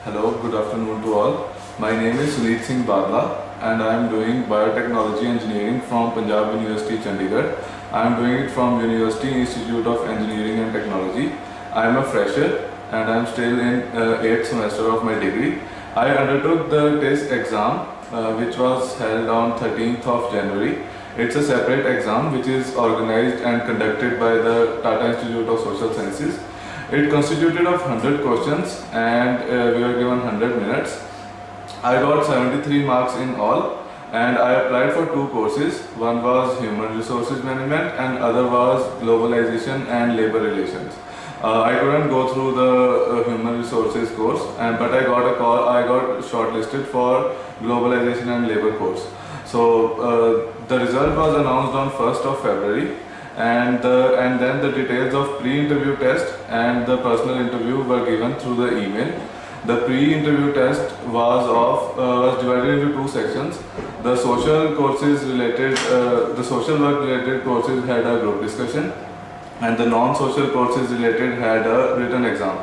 Hello, good afternoon to all. My name is Suneet Singh Badla and I am doing biotechnology engineering from Punjab University, Chandigarh. I am doing it from University Institute of Engineering and Technology. I am a fresher and I am still in 8th semester of my degree. I undertook the TISC exam which was held on 13th of January. It's a separate exam which is organized and conducted by the Tata Institute of Social Sciences. It constituted of 100 questions and we were given 100 minutes. I got 73 marks in all and I applied for two courses. One was Human Resources Management and other was Globalization and Labor Relations. I couldn't go through the Human Resources course, but I got a call. I got shortlisted for Globalization and Labor course. So the result was announced on 1st of February. And then the details of pre-interview test and the personal interview were given through the email. The pre-interview test was divided into two sections. The social courses related, the social work related courses had a group discussion, and the non-social courses related had a written exam.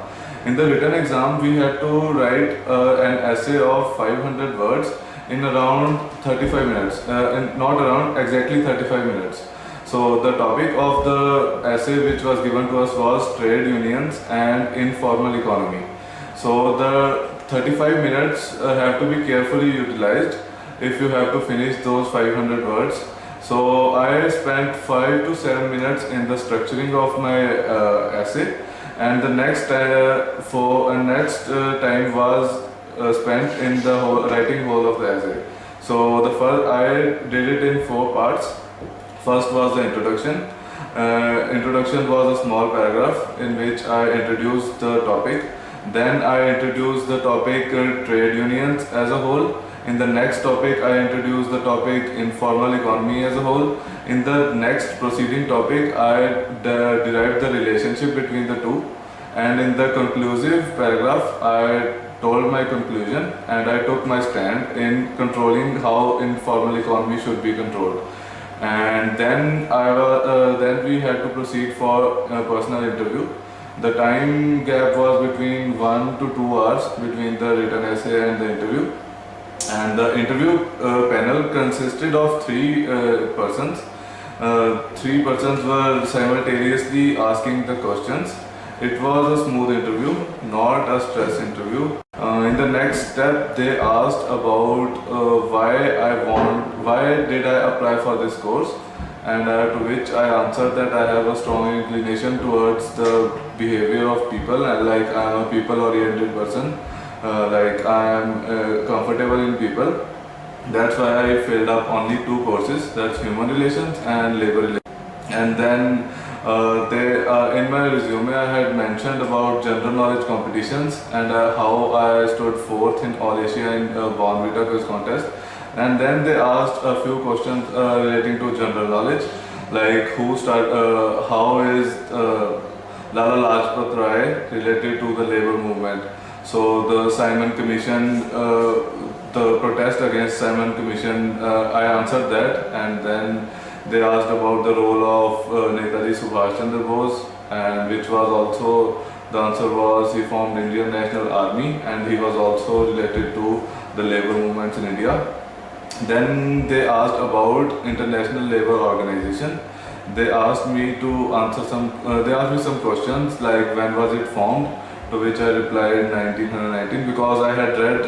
In the written exam, we had to write an essay of 500 words in around 35 minutes, not around, exactly 35 minutes. So the topic of the essay which was given to us was trade unions and informal economy. So the 35 minutes have to be carefully utilized if you have to finish those 500 words. So I spent 5 to 7 minutes in the structuring of my essay, and the next time was spent in the writing whole of the essay. So I did it in 4 parts. First was the introduction. Introduction was a small paragraph in which I introduced the topic. Then I introduced the topic trade unions as a whole. In the next topic, I introduced the topic informal economy as a whole. In the next proceeding topic, I derived the relationship between the two. And in the conclusive paragraph, I told my conclusion and I took my stand in controlling how informal economy should be controlled. And then we had to proceed for a personal interview. The time gap was between 1 to 2 hours between the written essay and the interview. And the interview panel consisted of 3 persons. 3 persons were simultaneously asking the questions. It was a smooth interview, not a stress interview. In the next step, they asked about why did I apply for this course, and to which I answered that I have a strong inclination towards the behavior of people, and like I am a people-oriented person, like I am comfortable in people. That's why I filled up only 2 courses, that's Human Relations and Labor Relations. And then in my resume I had mentioned about general knowledge competitions and how I stood 4th in All Asia in Bournvita quiz contest. And then they asked a few questions relating to general knowledge, like how is Lala Lajpat Rai related to the labor movement. So the Simon Commission, the protest against Simon Commission, I answered that. And then they asked about the role of Netaji Subhash Chandra Bose, and which was also, the answer was he formed Indian National Army and he was also related to the labor movements in India. Then they asked about International Labour Organization. They asked me to answer they asked me some questions like when was it formed, to which I replied 1919, because I had read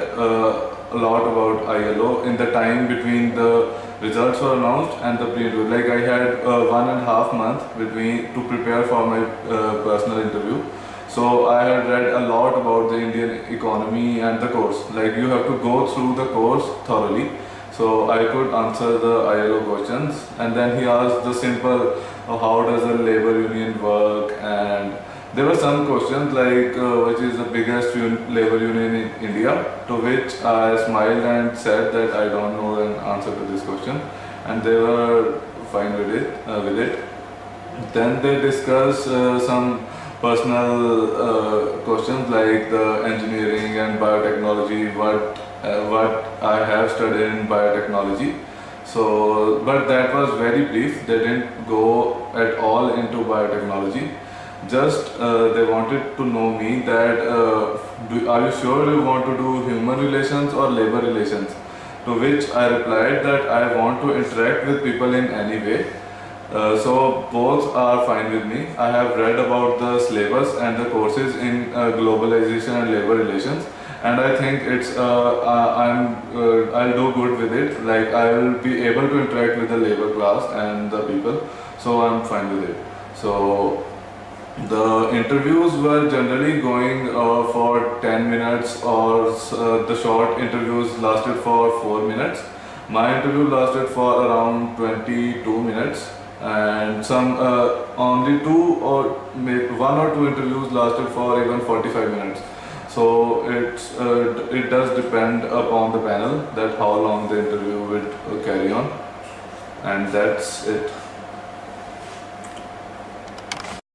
a lot about ILO in the time between the results were announced and the pre-interview. Like I had 1.5 months between to prepare for my personal interview. So I had read a lot about the Indian economy and the course. Like you have to go through the course thoroughly. So I could answer the ILO questions, and then he asked the simple, how does a labor union work, and there were some questions like which is the biggest labor union in India, to which I smiled and said that I don't know an answer to this question, and they were fine with it. Then they discussed some personal questions like the engineering and biotechnology, what I have studied in biotechnology. So, but that was very brief. They didn't go at all into biotechnology. Just they wanted to know me that are you sure you want to do human relations or labor relations? To which I replied that I want to interact with people in any way. So both are fine with me. I have read about the syllabus and the courses in globalization and labor relations, and I think I'll do good with it. Like I will be able to interact with the labor class and the people, so I'm fine with it. So the interviews were generally going for 10 minutes, or the short interviews lasted for 4 minutes. My interview lasted for around 22 minutes, and some only two or maybe one or two interviews lasted for even 45 minutes. So it does depend upon the panel that how long the interview would carry on, and that's it.